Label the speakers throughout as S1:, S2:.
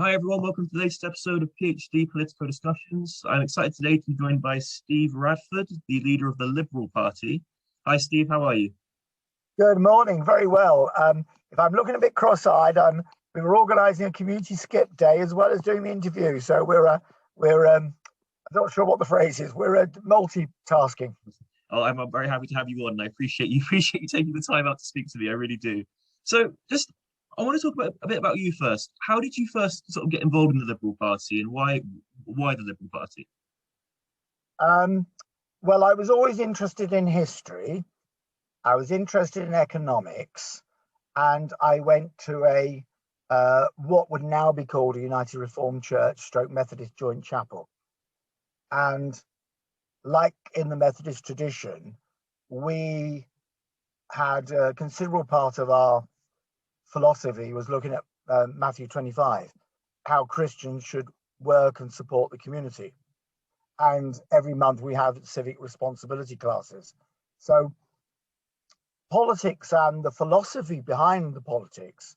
S1: Hi everyone, welcome to the latest episode of PhD-Politico discussions. I'm excited today to be joined by Steve Radford, the leader of the Liberal Party. Hi Steve, how are you?
S2: Good morning, very well. If I'm looking a bit cross-eyed, we were organising a community skip day as well as doing the interview. So I'm not sure what the phrase is. We're multitasking.
S1: Oh, I'm very happy to have you on, and I appreciate you taking the time out to speak to me. I really do. So, I want to talk a bit about you first. How did you first sort of get involved in the Liberal Party, and why the Liberal Party?
S2: Well, I was always interested in history. I was interested in economics, and I went to what would now be called a United Reformed Church / Methodist Joint Chapel. And like in the Methodist tradition, we had a considerable part of our philosophy was looking at Matthew 25, how Christians should work and support the community. And every month we have civic responsibility classes. So politics and the philosophy behind the politics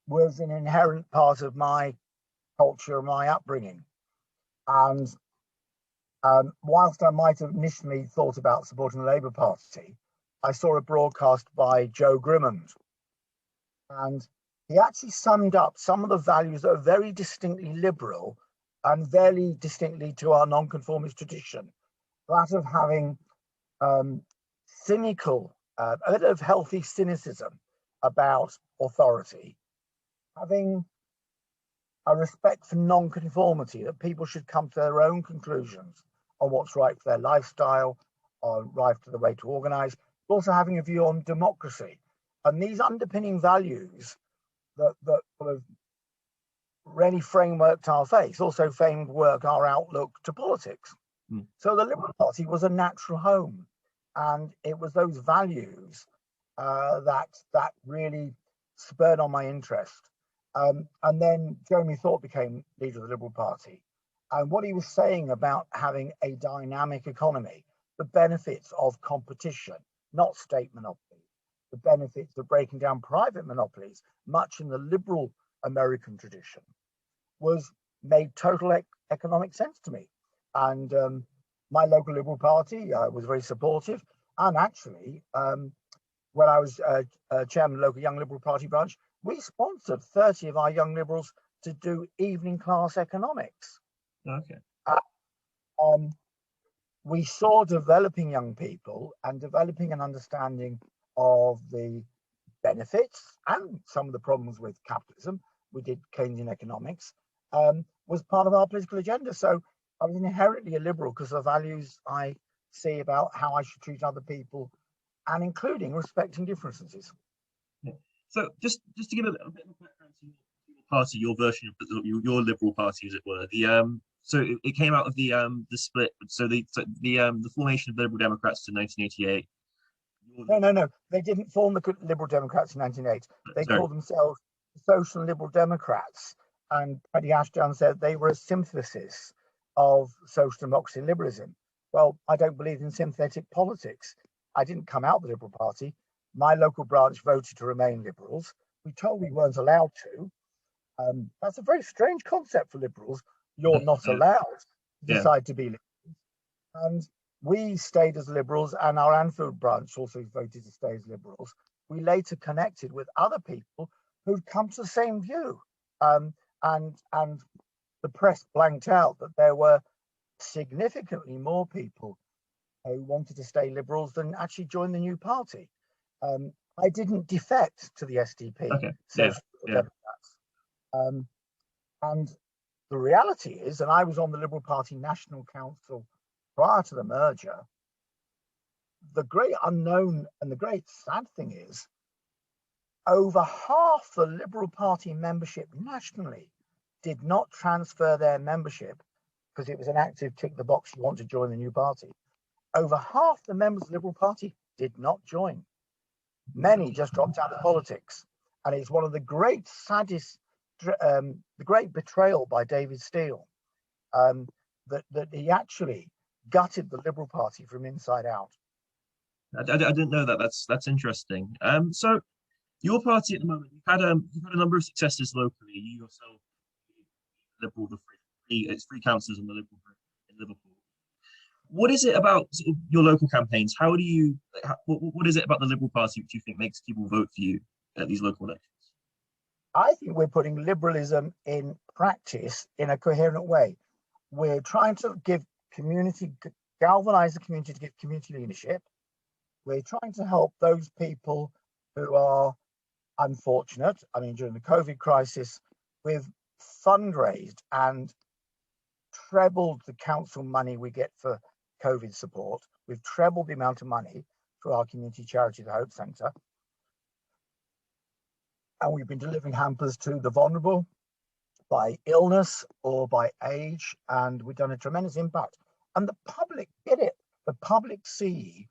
S2: was an inherent part of my culture, my upbringing. And whilst I might have initially thought about supporting the Labour Party, I saw a broadcast by Joe Grimmond, and he actually summed up some of the values that are very distinctly liberal and very distinctly to our nonconformist tradition. That of having cynical, a bit of healthy cynicism about authority, having a respect for nonconformity, that people should come to their own conclusions on what's right for their lifestyle, or right for the way to organise, but also having a view on democracy. And these underpinning values that sort of really frameworked our faith, also framework our outlook to politics. So the Liberal Party was a natural home, and it was those values that really spurred on my interest. And then Jeremy Thorpe became leader of the Liberal Party. And what he was saying about having a dynamic economy, the benefits of competition, not state monopoly, the benefits of breaking down private monopolies, much in the liberal American tradition, made total economic sense to me. And my local Liberal Party was very supportive. And actually, when I was chairman of the local Young Liberal Party branch, we sponsored 30 of our young liberals to do evening class economics.
S1: Okay.
S2: We saw developing young people and developing an understanding of the benefits and some of the problems with capitalism. We did Keynesian economics, was part of our political agenda. So I was inherently a liberal because of the values I see about how I should treat other people, and including respecting differences.
S1: Yeah. So just to give a bit of background to your party, your version of your Liberal Party, as it were. So it came out of the split. So the formation of the Liberal Democrats in 1988.
S2: No. They didn't form the Liberal Democrats in 1988. They called themselves Social Liberal Democrats. And Paddy Ashdown said they were a synthesis of social democracy and liberalism. Well, I don't believe in synthetic politics. I didn't come out of the Liberal Party. My local branch voted to remain liberals. We told we weren't allowed to. That's a very strange concept for liberals. You're not allowed to decide to be liberals. And we stayed as liberals, and our Anfield branch also voted to stay as liberals. We later connected with other people who'd come to the same view. And the press blanked out that there were significantly more people who wanted to stay liberals than actually join the new party. I didn't defect to the SDP, Democrats. And the reality is, and I was on the Liberal Party National Council prior to the merger, the great unknown and the great sad thing is, over half the Liberal Party membership nationally did not transfer their membership because it was an active tick the box, you want to join the new party. Over half the members of the Liberal Party did not join. Many just dropped out of politics. And it's one of the great saddest, the great betrayal by David Steele, that he actually gutted the Liberal Party from inside out.
S1: I didn't know that. That's interesting. So your party at the moment, you've had a number of successes locally. You yourself Liberal, it's three councillors on the Liberal group in Liverpool. What is it about sort of your local campaigns? What is it about the Liberal Party which you think makes people vote for you at these local elections?
S2: I think we're putting liberalism in practice in a coherent way. We're trying to galvanize the community to give community leadership. We're trying to help those people who are unfortunate. I mean, during the COVID crisis, we've fundraised and trebled the council money we get for COVID support. We've trebled the amount of money through our community charity, the Hope Centre. And we've been delivering hampers to the vulnerable by illness or by age. And we've done a tremendous impact. And the public get it. The public see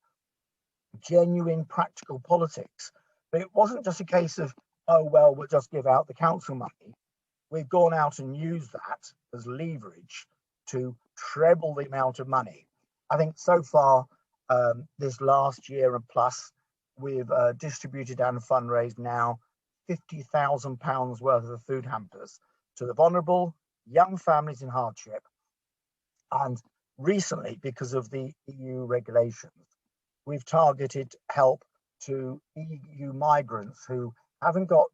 S2: genuine practical politics. But it wasn't just a case of, oh, well, we'll just give out the council money. We've gone out and used that as leverage to treble the amount of money. I think so far, this last year and plus, we've distributed and fundraised now £50,000 worth of food hampers to the vulnerable, young families in hardship. And recently, because of the EU regulations, we've targeted help to EU migrants who haven't got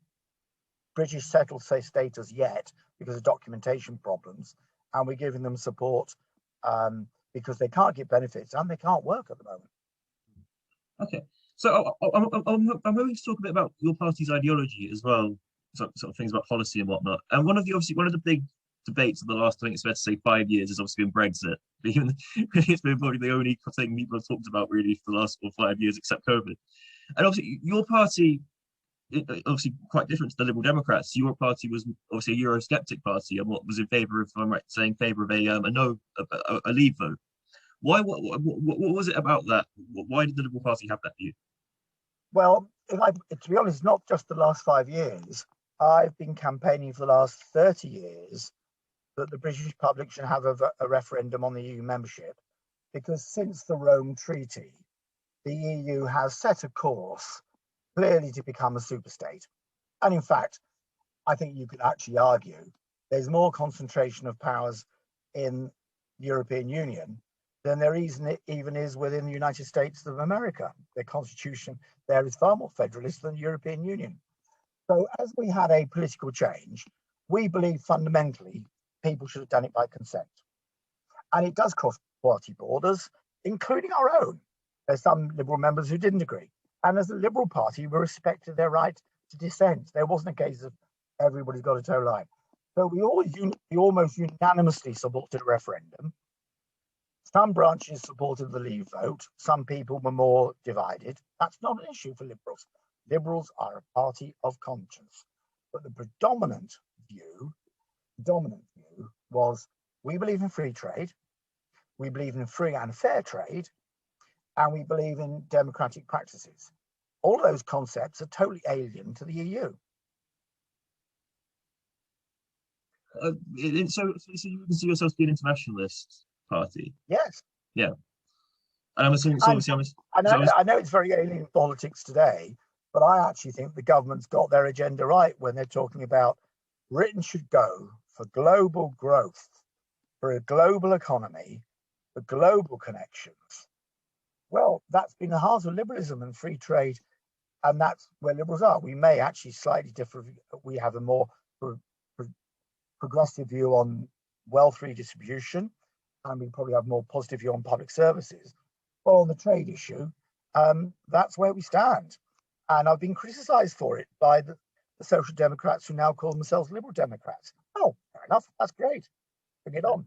S2: British settled status yet because of documentation problems, and we're giving them support because they can't get benefits and they can't work at the moment.
S1: Okay, so I'm hoping to talk a bit about your party's ideology as well, sort of things about policy and whatnot. And one of the big debates of the last, I think it's fair to say, 5 years has obviously been Brexit. Even it's been probably the only thing people have talked about really for the last 4 or 5 years, except COVID. And obviously, your party, obviously quite different to the Liberal Democrats. Your party was obviously a Eurosceptic party, and what was in favour of, if I'm right saying, favour of a leave vote. What was it about that? Why did the Liberal Party have that view?
S2: Well, to be honest, not just the last 5 years. I've been campaigning for the last 30 years that the British public should have a referendum on the EU membership, because since the Rome Treaty, the EU has set a course clearly to become a superstate. And in fact, I think you could actually argue there's more concentration of powers in the European Union than there even is within the United States of America. Their constitution there is far more federalist than the European Union. So as we had a political change, we believe fundamentally people should have done it by consent. And it does cross party borders, including our own. There's some Liberal members who didn't agree. And as a Liberal Party, we respected their right to dissent. There wasn't a case of everybody's got a toe line. So we almost unanimously supported a referendum. Some branches supported the leave vote. Some people were more divided. That's not an issue for Liberals. Liberals are a party of conscience. But the predominant view was, we believe in free trade, we believe in free and fair trade, and we believe in democratic practices. All those concepts are totally alien to the EU.
S1: So you can see yourselves being an internationalist party?
S2: Yes.
S1: Yeah. And I'm assuming,
S2: I know it's very alien politics today, but I actually think the government's got their agenda right when they're talking about Britain should go for global growth, for a global economy, for global connections. Well, that's been the heart of liberalism and free trade, and that's where Liberals are. We may actually slightly differ. We have a more progressive view on wealth redistribution, and we probably have more positive view on public services. But on the trade issue, that's where we stand. And I've been criticised for it by the Social Democrats who now call themselves Liberal Democrats. Oh, fair enough. That's great. Bring it on.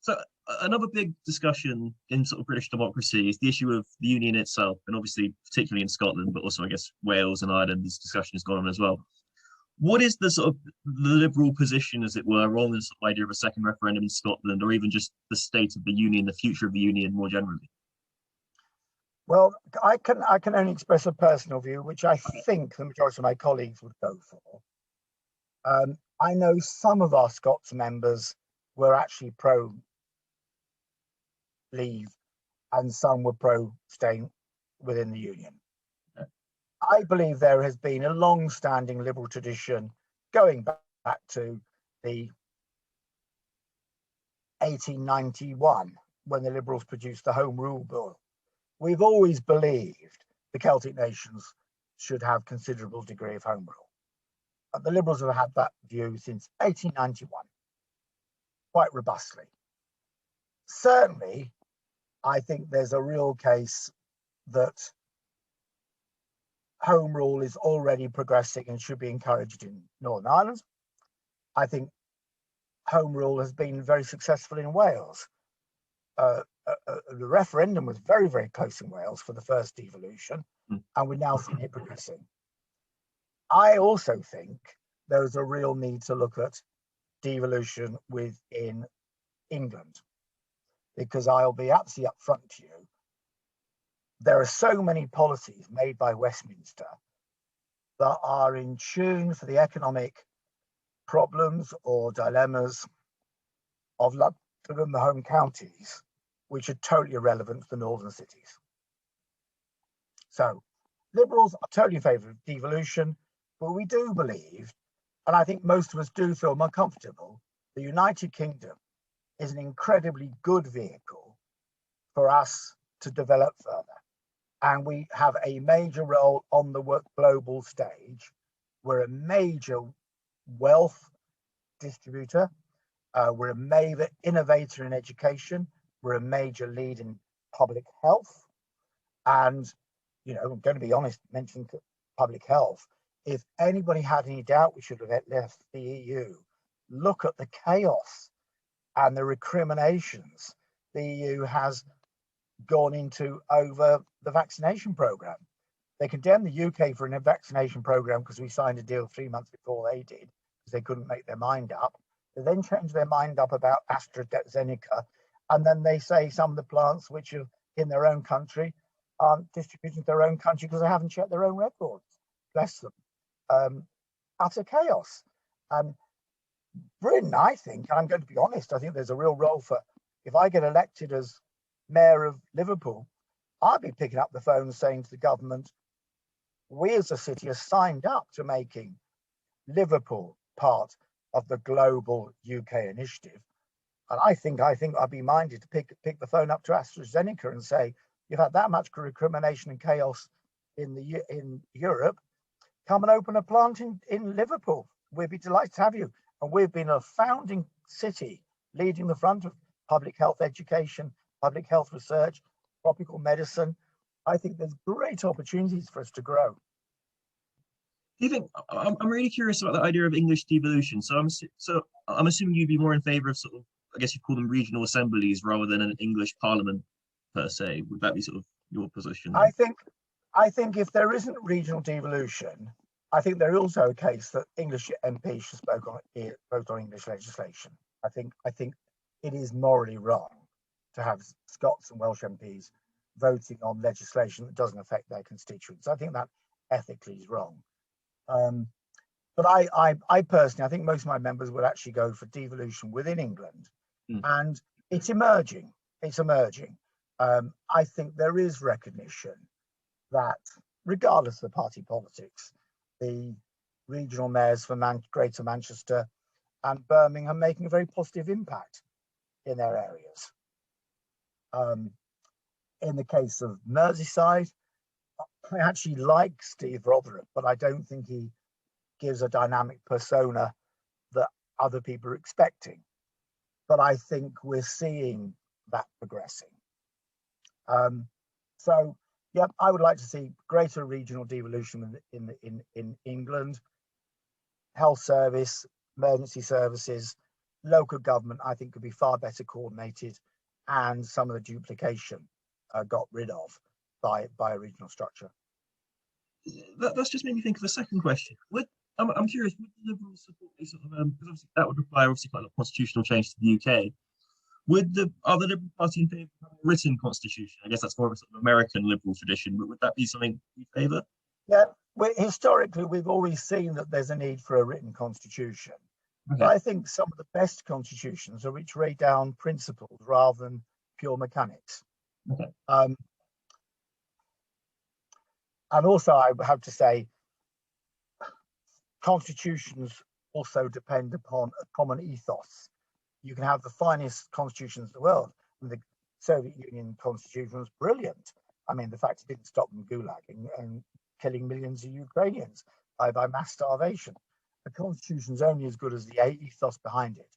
S1: So another big discussion in sort of British democracy is the issue of the union itself, and obviously particularly in Scotland, but also I guess Wales and Ireland, this discussion has gone on as well. What is the sort of the Liberal position, as it were, on this idea of a second referendum in Scotland, or even just the state of the union, the future of the union more generally?
S2: Well, I can only express a personal view, which I think the majority of my colleagues would go for. I know some of our Scots members were actually pro-leave, and some were pro-staying within the union. I believe there has been a long-standing Liberal tradition going back to the 1891, when the Liberals produced the Home Rule Bill. We've always believed the Celtic nations should have considerable degree of home rule. And the Liberals have had that view since 1891, quite robustly. Certainly, I think there's a real case that home rule is already progressing and should be encouraged in Northern Ireland. I think home rule has been very successful in Wales. The referendum was very, very close in Wales for the first devolution, and we're now seeing it progressing. I also think there is a real need to look at devolution within England, because I'll be absolutely upfront to you. There are so many policies made by Westminster that are in tune for the economic problems or dilemmas of London and the home counties, which are totally irrelevant to the northern cities. So Liberals are totally in favour of devolution, but we do believe, and I think most of us do feel more comfortable, the United Kingdom is an incredibly good vehicle for us to develop further. And we have a major role on the global stage. We're a major wealth distributor. We're a major innovator in education. We're a major lead in public health. And, you know, I'm going to be honest, mentioning public health. If anybody had any doubt we should have left the EU, look at the chaos and the recriminations the EU has gone into over the vaccination program. They condemned the UK for a vaccination program because we signed a deal 3 months before they did, because they couldn't make their mind up. They then changed their mind up about AstraZeneca, and then they say some of the plants which are in their own country aren't distributing to their own country because they haven't checked their own records. Bless them. Utter chaos. And Britain, I think, and I'm going to be honest, I think there's a real role for, if I get elected as Mayor of Liverpool, I'll be picking up the phone and saying to the government, we as a city are signed up to making Liverpool part of the global UK initiative. And I think I'd be minded to pick the phone up to AstraZeneca and say, you've had that much recrimination and chaos in Europe, come and open a plant in Liverpool. We'd be delighted to have you. And we've been a founding city leading the front of public health education, public health research, tropical medicine. I think there's great opportunities for us to grow.
S1: Do you think, I'm really curious about the idea of English devolution. So I'm assuming you'd be more in favour of sort of, I guess you'd call them regional assemblies rather than an English parliament per se. Would that be sort of your position?
S2: I think if there isn't regional devolution, I think there is also a case that English MPs should vote on English legislation. I think it is morally wrong to have Scots and Welsh MPs voting on legislation that doesn't affect their constituents. I think that ethically is wrong. But I personally, I think most of my members would actually go for devolution within England, and it's emerging. It's emerging. I think there is recognition that, regardless of the party politics, the regional mayors for Greater Manchester and Birmingham are making a very positive impact in their areas. In the case of Merseyside, I actually like Steve Rotheram, but I don't think he gives a dynamic persona that other people are expecting. But I think we're seeing that progressing. So, yep, I would like to see greater regional devolution in England. Health service, emergency services, local government, I think could be far better coordinated, and some of the duplication got rid of by a regional structure.
S1: That's just made me think of a second question. I'm curious, would the Liberals support a sort of, because obviously that would require obviously quite a lot of constitutional change to the UK. Are the Liberal Party in favour of a written constitution? I guess that's more of a sort of American liberal tradition, but would that be something you favour?
S2: Yeah, historically, we've always seen that there's a need for a written constitution. Okay. But I think some of the best constitutions are which lay down principles rather than pure mechanics. Okay. And also, I have to say, constitutions also depend upon a common ethos. you can have the finest constitutions in the world. And the Soviet Union constitution was brilliant. I mean, the fact it didn't stop them gulagging and killing millions of Ukrainians by mass starvation. The constitution is only as good as the ethos behind it.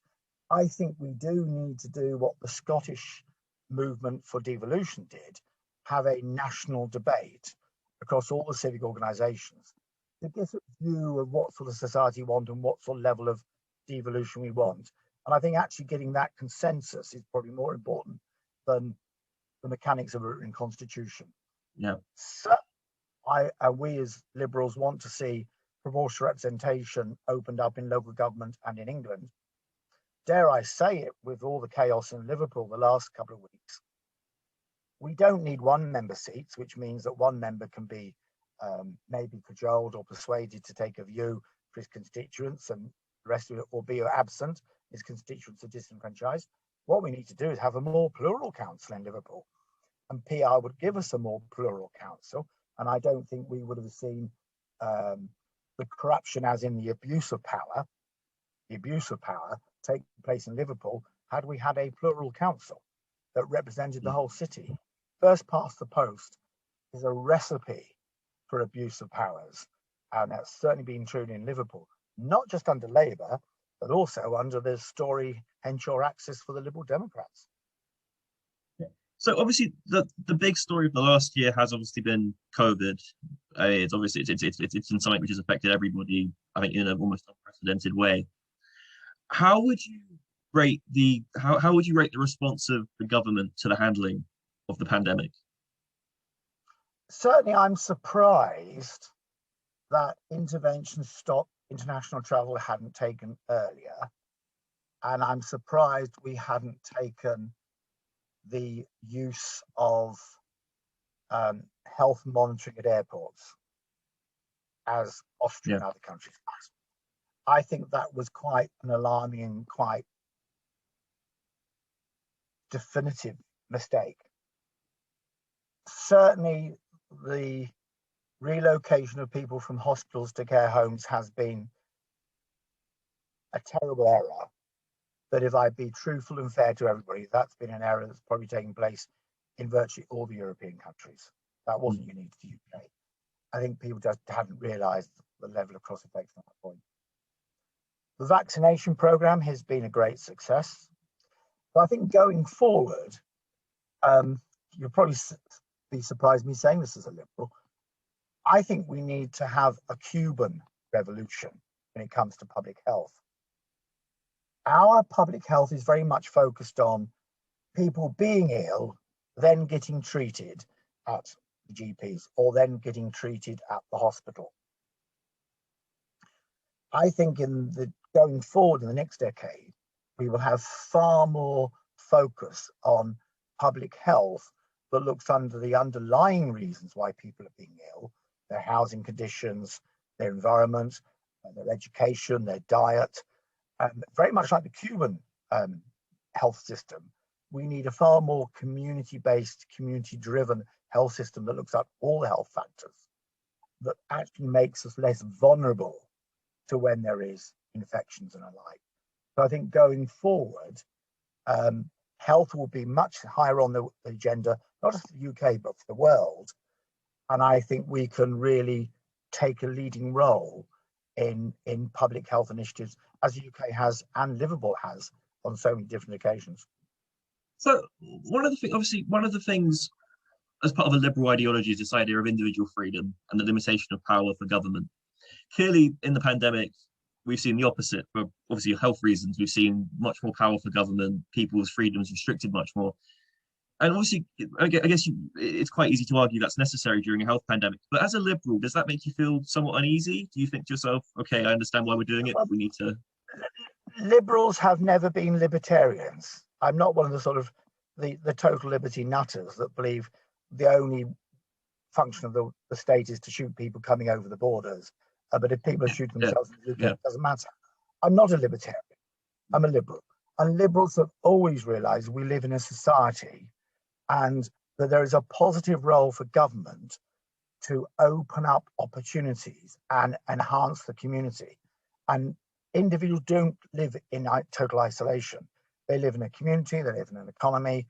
S2: I think we do need to do what the Scottish movement for devolution did, have a national debate across all the civic organisations to get a view of what sort of society we want and what sort of level of devolution we want. And I think actually getting that consensus is probably more important than the mechanics of a written constitution.
S1: Yeah.
S2: So we as Liberals want to see proportional representation opened up in local government and in England. Dare I say it, with all the chaos in Liverpool the last couple of weeks, we don't need one member seats, which means that one member can be maybe cajoled or persuaded to take a view for his constituents, and the rest of it will be absent. His constituents are disenfranchised. What we need to do is have a more plural council in Liverpool, and PR would give us a more plural council. And I don't think we would have seen the corruption, as in the abuse of power, take place in Liverpool had we had a plural council that represented the whole city. First past the post is a recipe for abuse of powers, and that's certainly been true in Liverpool, not just under Labour, but also under the Tory Henshaw axis for the Liberal Democrats.
S1: So obviously the big story of the last year has obviously been COVID. It's obviously it's in something which has affected everybody, I think, in an almost unprecedented way. How would you rate the response of the government to the handling of the pandemic?
S2: Certainly, I'm surprised that intervention stop international travel hadn't taken earlier, and I'm surprised we hadn't taken the use of health monitoring at airports, as Austria and other countries has. I think that was quite an alarming and quite definitive mistake. Certainly, the relocation of people from hospitals to care homes has been a terrible error. But if I be truthful and fair to everybody, that's been an error that's probably taken place in virtually all the European countries. That wasn't unique to the UK. I think people just hadn't realised the level of cross effects at that point. The vaccination programme has been a great success. But I think going forward, you'll probably be surprised me saying this as a Liberal, I think we need to have a Cuban revolution when it comes to public health. Our public health is very much focused on people being ill, then getting treated at the GPs, or then getting treated at the hospital. I think going forward in the next decade, we will have far more focus on public health that looks under the underlying reasons why people are being ill, their housing conditions, their environment, their education, their diet. Very much like the Cuban health system, we need a far more community-based, community-driven health system that looks at all the health factors, that actually makes us less vulnerable to when there is infections and alike. So I think going forward, health will be much higher on the agenda, not just for the UK, but for the world. And I think we can really take a leading role in public health initiatives, as the UK has and Liverpool has on so many different occasions.
S1: So one of the things as part of a liberal ideology is this idea of individual freedom and the limitation of power for government. Clearly, in the pandemic, we've seen the opposite. For obviously health reasons, we've seen much more power for government, people's freedoms restricted much more. And obviously, I guess it's quite easy to argue that's necessary during a health pandemic. But as a liberal, does that make you feel somewhat uneasy? Do you think to yourself, okay, I understand why we're doing it, but we need to...
S2: Liberals have never been libertarians. I'm not one of the sort of the total liberty nutters that believe the only function of the state is to shoot people coming over the borders. But if people are shooting themselves, it doesn't matter. I'm not a libertarian. I'm a liberal. And liberals have always realised we live in a society and that there is a positive role for government to open up opportunities and enhance the community. And individuals don't live in total isolation. They live in a community, they live in an economy.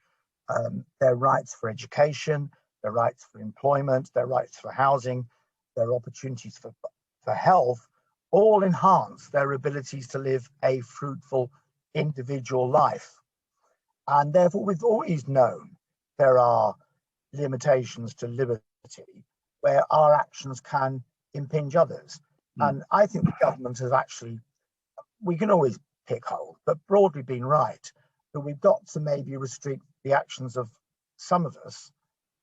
S2: Their rights for education, their rights for employment, their rights for housing, their opportunities for health, all enhance their abilities to live a fruitful individual life. And therefore, we've always known there are limitations to liberty where our actions can impinge others. And I think the government has actually, we can always pick holes, but broadly been right that we've got to maybe restrict the actions of some of us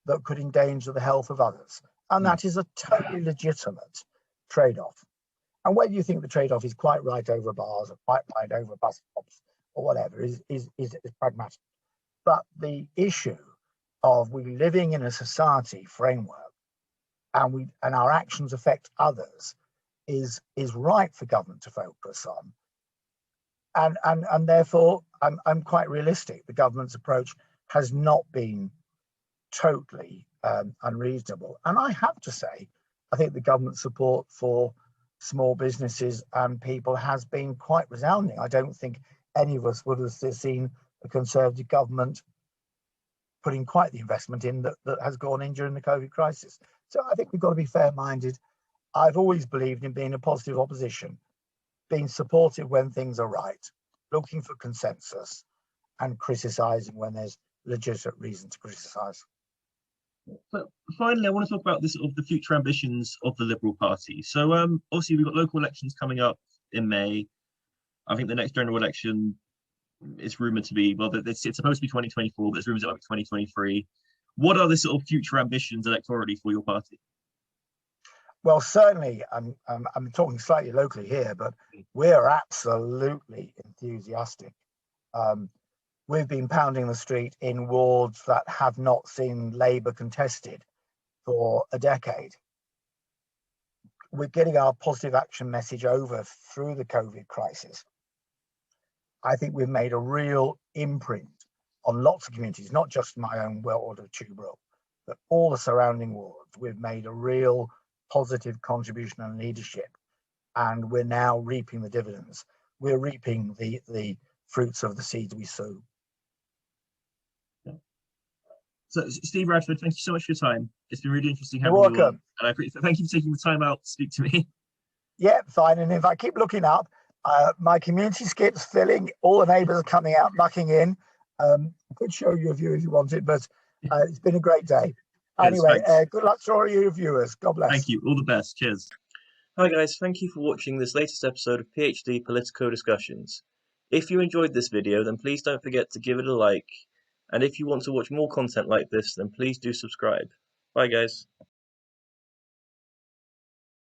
S2: that could endanger the health of others. And that is a totally legitimate trade-off. And whether you think the trade-off is quite right over bars or quite right over bus stops or whatever is pragmatic. But the issue of we living in a society framework and our actions affect others is right for government to focus on. And therefore I'm quite realistic. The government's approach has not been totally unreasonable. And I have to say, I think the government support for small businesses and people has been quite resounding. I don't think any of us would have seen a Conservative government putting quite the investment in that has gone in during the COVID crisis. So I think we've got to be fair-minded. I've always believed in being a positive opposition, being supportive when things are right, looking for consensus, and criticising when there's legitimate reason to criticise.
S1: But finally, I want to talk about this of the future ambitions of the Liberal Party. So obviously we've got local elections coming up in May. I think the next general election is rumored to be, well, it's supposed to be 2024, but there's rumors it might be 2023. What are the sort of future ambitions electorally for your party?
S2: Well, certainly, I'm talking slightly locally here, but we're absolutely enthusiastic. We've been pounding the street in wards that have not seen Labour contested for a decade. We're getting our positive action message over through the COVID crisis. I think we've made a real imprint on lots of communities, not just my own ward of Tuberel, but all the surrounding wards. We've made a real positive contribution and leadership, and we're now reaping the dividends. We're reaping the fruits of the seeds we sow.
S1: So, Steve Radford, thank you so much for your time. It's been really interesting having
S2: You're
S1: you
S2: welcome.
S1: on. And thank you for taking the time out to speak to me.
S2: Yeah, fine. And if I keep looking up, my community skip's filling. All the neighbours are coming out, mucking in. I could show you a view if you wanted, but it's been a great day. Anyway, good luck to all of your viewers. God bless.
S1: Thank you. All the best. Cheers. Hi guys, thank you for watching this latest episode of PhD-Politico Discussions. If you enjoyed this video, then please don't forget to give it a like. And if you want to watch more content like this, then please do subscribe. Bye guys.